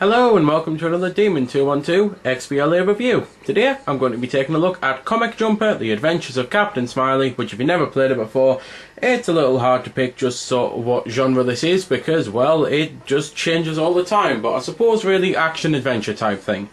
Hello and welcome to another Demon 212 XBL review. Today I'm going to be taking a look at Comic Jumper: The Adventures of Captain Smiley, which if you've never played it before, it's a little hard to pick just sort of what genre this is because, well, it just changes all the time, but I suppose really action-adventure type thing.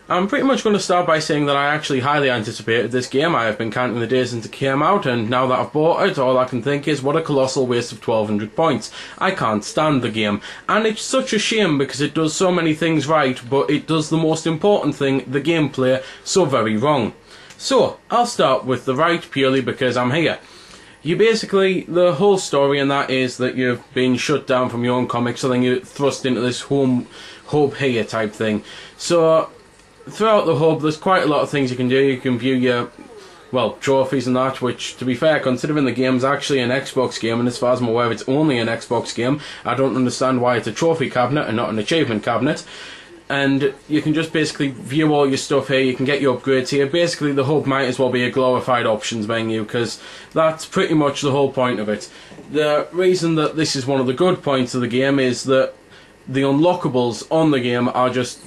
I'm pretty much going to start by saying that I actually highly anticipated this game. I have been counting the days since it came out, and now that I've bought it, all I can think is what a colossal waste of 1200 points. I can't stand the game, and it's such a shame because it does so many things right, but it does the most important thing, the gameplay, so very wrong. So, I'll start with the right purely because I'm here. You basically, the whole story in that is that you've been shut down from your own comics, so then you're thrust into this hub here type thing. So, throughout the hub, there's quite a lot of things you can do. You can view your, well, trophies and that, which, to be fair, considering the game's actually an Xbox game, and as far as I'm aware, it's only an Xbox game, I don't understand why it's a trophy cabinet and not an achievement cabinet. And you can just basically view all your stuff here, you can get your upgrades here. Basically, the hub might as well be a glorified options menu, because that's pretty much the whole point of it. The reason that this is one of the good points of the game is that the unlockables on the game are just,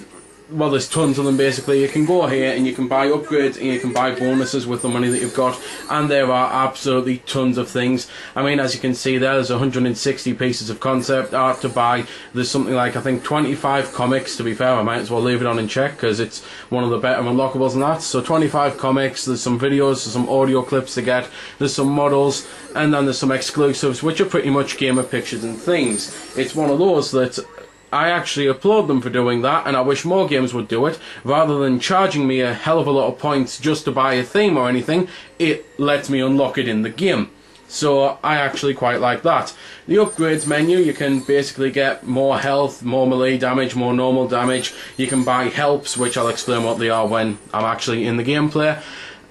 well, there's tons of them basically. You can go here and you can buy upgrades and you can buy bonuses with the money that you've got, and there are absolutely tons of things. I mean, as you can see there's 160 pieces of concept art to buy. There's something like, I think, 25 comics. To be fair, I might as well leave it on and check because it's one of the better unlockables and that. So 25 comics, there's some videos, there's some audio clips to get, there's some models, and then there's some exclusives which are pretty much gamer pictures and things. It's one of those that I actually applaud them for doing that, and I wish more games would do it. Rather than charging me a hell of a lot of points just to buy a theme or anything, it lets me unlock it in the game. So I actually quite like that. The upgrades menu, you can basically get more health, more melee damage, more normal damage. You can buy helps, which I'll explain what they are when I'm actually in the gameplay.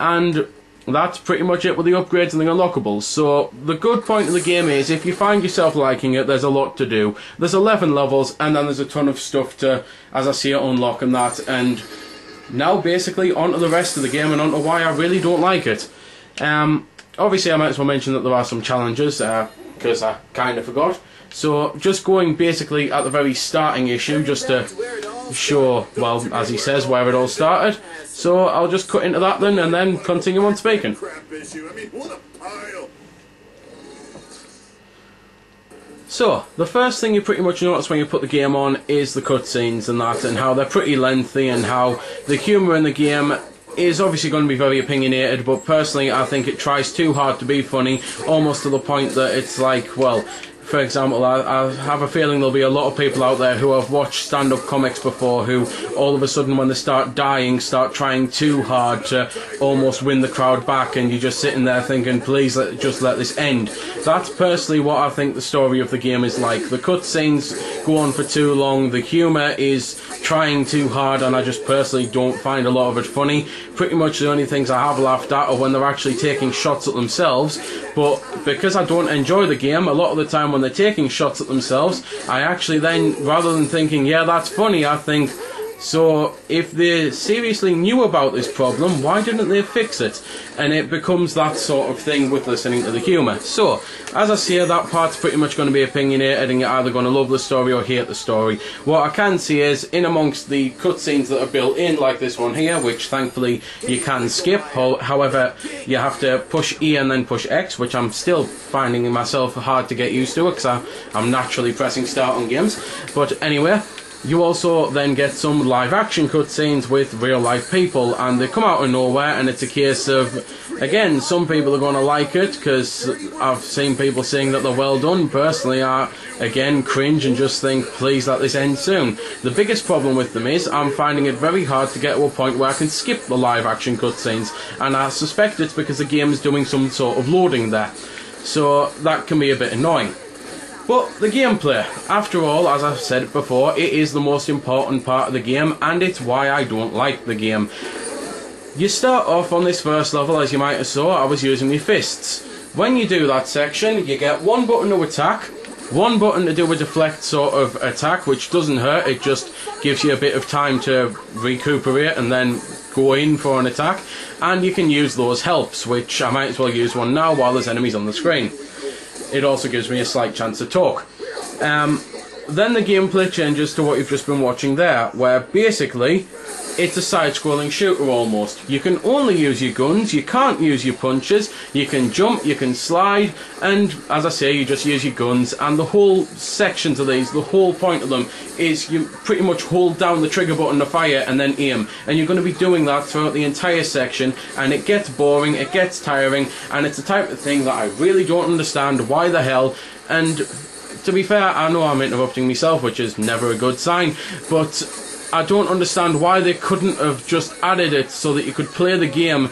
And that's pretty much it with the upgrades and the unlockables. So the good point of the game is, if you find yourself liking it, there's a lot to do. There's 11 levels, and then there's a ton of stuff to, as I see it, unlock and that. And now basically onto the rest of the game and onto why I really don't like it. Obviously I might as well mention that there are some challenges, because I kind of forgot. So just going basically at the very starting issue, just to show, well, as he says, where it all started. So I'll just cut into that then, and then continue on speaking. So, the first thing you pretty much notice when you put the game on is the cutscenes and that, and how they're pretty lengthy, and how the humour in the game is obviously going to be very opinionated, but personally I think it tries too hard to be funny, almost to the point that it's like, well, for example, I have a feeling there'll be a lot of people out there who have watched stand-up comics before who all of a sudden when they start dying start trying too hard to almost win the crowd back, and you're just sitting there thinking, please just let this end. That's personally what I think the story of the game is like. The cutscenes go on for too long, the humour is trying too hard, and I just personally don't find a lot of it funny. Pretty much the only things I have laughed at are when they're actually taking shots at themselves, but because I don't enjoy the game, a lot of the time when they're taking shots at themselves, I actually then, rather than thinking, yeah, that's funny, I think, so if they seriously knew about this problem, why didn't they fix it? And it becomes that sort of thing with listening to the humour. So, as I say, that part's pretty much going to be opinionated, and you're either going to love the story or hate the story. What I can see is, in amongst the cutscenes that are built in, like this one here, which thankfully you can skip, however, you have to push E and then push X, which I'm still finding myself hard to get used to, because I'm naturally pressing start on games. But anyway, you also then get some live action cutscenes with real life people, and they come out of nowhere, and it's a case of, again, some people are going to like it because I've seen people saying that they're well done. Personally, I again cringe and just think, please let this end soon. The biggest problem with them is I'm finding it very hard to get to a point where I can skip the live action cutscenes, and I suspect it's because the game is doing some sort of loading there, so that can be a bit annoying. But the gameplay, after all, as I've said before, it is the most important part of the game, and it's why I don't like the game. You start off on this first level, as you might have saw, I was using my fists. When you do that section, you get one button to attack, one button to do a deflect sort of attack, which doesn't hurt, it just gives you a bit of time to recuperate and then go in for an attack, and you can use those helps, which I might as well use one now while there's enemies on the screen. It also gives me a slight chance to talk. then the gameplay changes to what you've just been watching there, where basically it's a side-scrolling shooter almost. You can only use your guns, you can't use your punches, you can jump, you can slide, and as I say, you just use your guns, and the whole sections of these, the whole point of them is you pretty much hold down the trigger button to fire and then aim, and you're going to be doing that throughout the entire section, and it gets boring, it gets tiring, and it's the type of thing that I really don't understand why the hell. And to be fair, I know I'm interrupting myself, which is never a good sign, but I don't understand why they couldn't have just added it so that you could play the game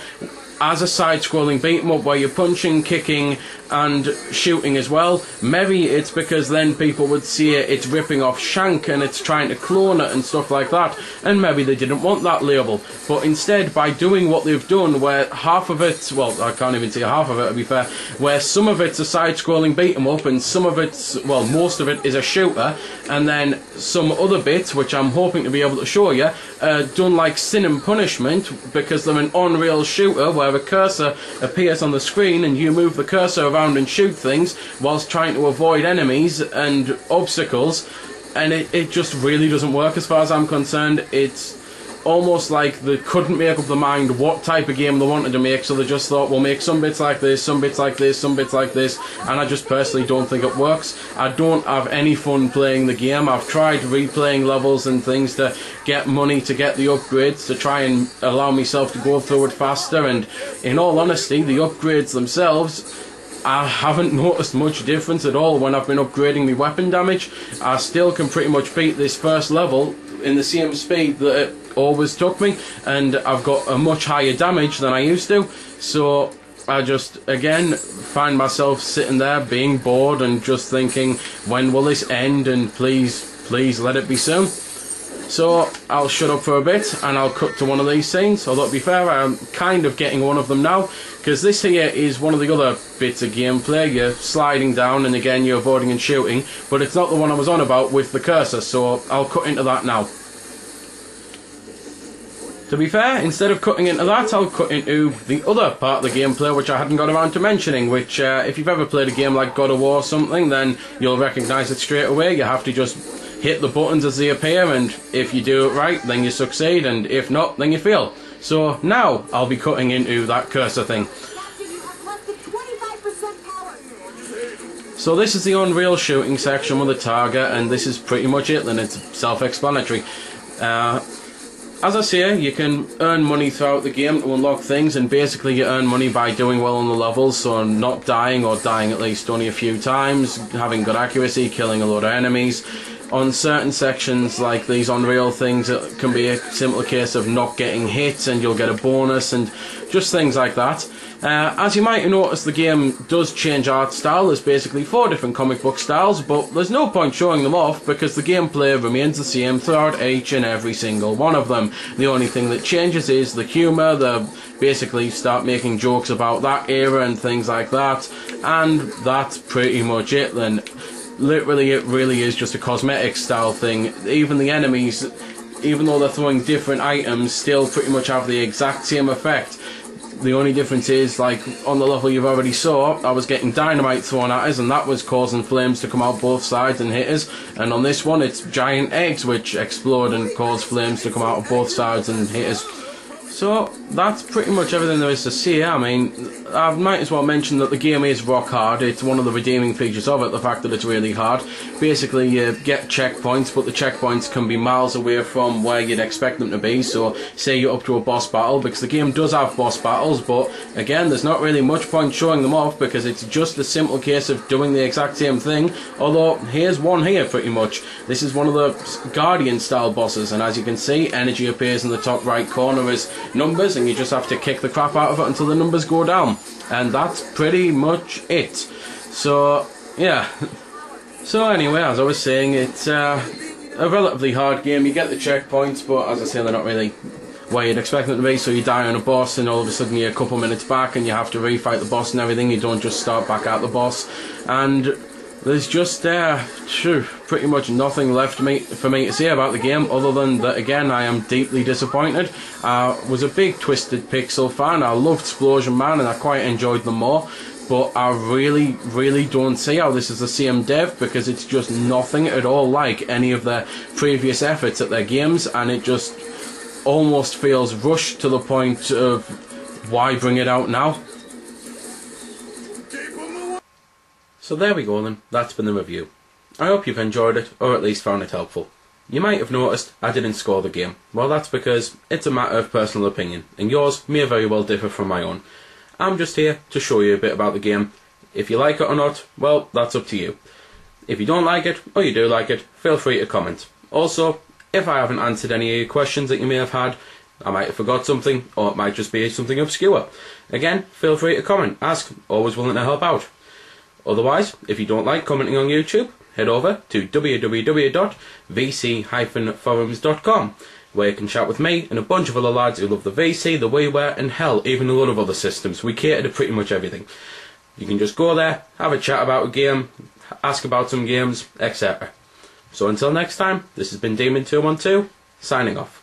as a side-scrolling beat-em-up where you're punching, kicking and shooting as well. Maybe it's because then people would see it's ripping off Shank and it's trying to clone it and stuff like that, and maybe they didn't want that label. But instead, by doing what they've done, where half of it, well, I can't even say half of it to be fair, where some of it's a side-scrolling beat-em-up and some of it's, well, most of it is a shooter, and then some other bits, which I'm hoping to be able to show you, done like Sin and Punishment, because they're an on-rail shooter where a cursor appears on the screen and you move the cursor around and shoot things whilst trying to avoid enemies and obstacles, and it just really doesn't work as far as I'm concerned. It's almost like they couldn't make up their mind what type of game they wanted to make, so they just thought, we'll make some bits like this, some bits like this, some bits like this, and I just personally don't think it works. I don't have any fun playing the game. I've tried replaying levels and things to get money to get the upgrades to try and allow myself to go through it faster, and in all honesty, the upgrades themselves, I haven't noticed much difference at all when I've been upgrading my weapon damage. I still can pretty much beat this first level in the same speed that it always took me, and I've got a much higher damage than I used to, so I just again find myself sitting there being bored and just thinking, when will this end, and please let it be soon. So I'll shut up for a bit and I'll cut to one of these scenes, although to be fair, I'm kind of getting one of them now, because this here is one of the other bits of gameplay. You're sliding down and again you're avoiding and shooting, but it's not the one I was on about with the cursor, so I'll cut into that now. To be fair, instead of cutting into that, I'll cut into the other part of the gameplay which I hadn't got around to mentioning, which if you've ever played a game like God of War or something, then you'll recognise it straight away. You have to just hit the buttons as they appear, and if you do it right, then you succeed, and if not, then you fail. So now I'll be cutting into that cursor thing. So this is the Unreal shooting section with the target, and this is pretty much it, then it's self-explanatory. As I say, you can earn money throughout the game to unlock things, and basically you earn money by doing well on the levels, so not dying, or dying at least only a few times, having good accuracy, killing a load of enemies. On certain sections like these Unreal things, it can be a simple case of not getting hit and you'll get a bonus and just things like that. As you might have noticed, the game does change art style. There's basically 4 different comic book styles, but there's no point showing them off because the gameplay remains the same throughout each and every single one of them. The only thing that changes is the humour. They basically start making jokes about that era and things like that, and that's pretty much it then. Literally, it really is just a cosmetic style thing. Even the enemies, even though they're throwing different items, still pretty much have the exact same effect. The only difference is, like, on the level you've already saw, I was getting dynamite thrown at us, and that was causing flames to come out both sides and hit us. And on this one, it's giant eggs which explode and cause flames to come out of both sides and hit us. So that's pretty much everything there is to say. I mean, I might as well mention that the game is rock hard. It's one of the redeeming features of it, the fact that it's really hard. Basically, you get checkpoints, but the checkpoints can be miles away from where you'd expect them to be. So, say you're up to a boss battle, because the game does have boss battles, but again, there's not really much point showing them off because it's just a simple case of doing the exact same thing. Although, here's one here pretty much. This is one of the Guardian style bosses, and as you can see, energy appears in the top right corner as numbers, and you just have to kick the crap out of it until the numbers go down, and that's pretty much it. So yeah, so anyway, as I was saying, it's a relatively hard game. You get the checkpoints, but as I say, they're not really where you'd expect them to be. So you die on a boss and all of a sudden you're a couple minutes back and you have to refight the boss and everything. You don't just start back at the boss, and there's just pretty much nothing left for me to say about the game, other than that, again, I am deeply disappointed. I was a big Twisted Pixel fan. I loved Explosion Man and I quite enjoyed them more. but I really don't see how this is the same dev, because it's just nothing at all like any of their previous efforts at their games, and it just almost feels rushed to the point of why bring it out now? So there we go then, that's been the review. I hope you've enjoyed it, or at least found it helpful. You might have noticed I didn't score the game. Well, that's because it's a matter of personal opinion, and yours may very well differ from my own. I'm just here to show you a bit about the game. If you like it or not, well, that's up to you. If you don't like it, or you do like it, feel free to comment. Also, if I haven't answered any of your questions that you may have had, I might have forgot something, or it might just be something obscure. Again, feel free to comment, ask, always willing to help out. Otherwise, if you don't like commenting on YouTube, head over to www.vc-forums.com, where you can chat with me and a bunch of other lads who love the VC, the WiiWare, and hell, even a lot of other systems. We cater to pretty much everything. You can just go there, have a chat about a game, ask about some games, etc. So until next time, this has been Demon212, signing off.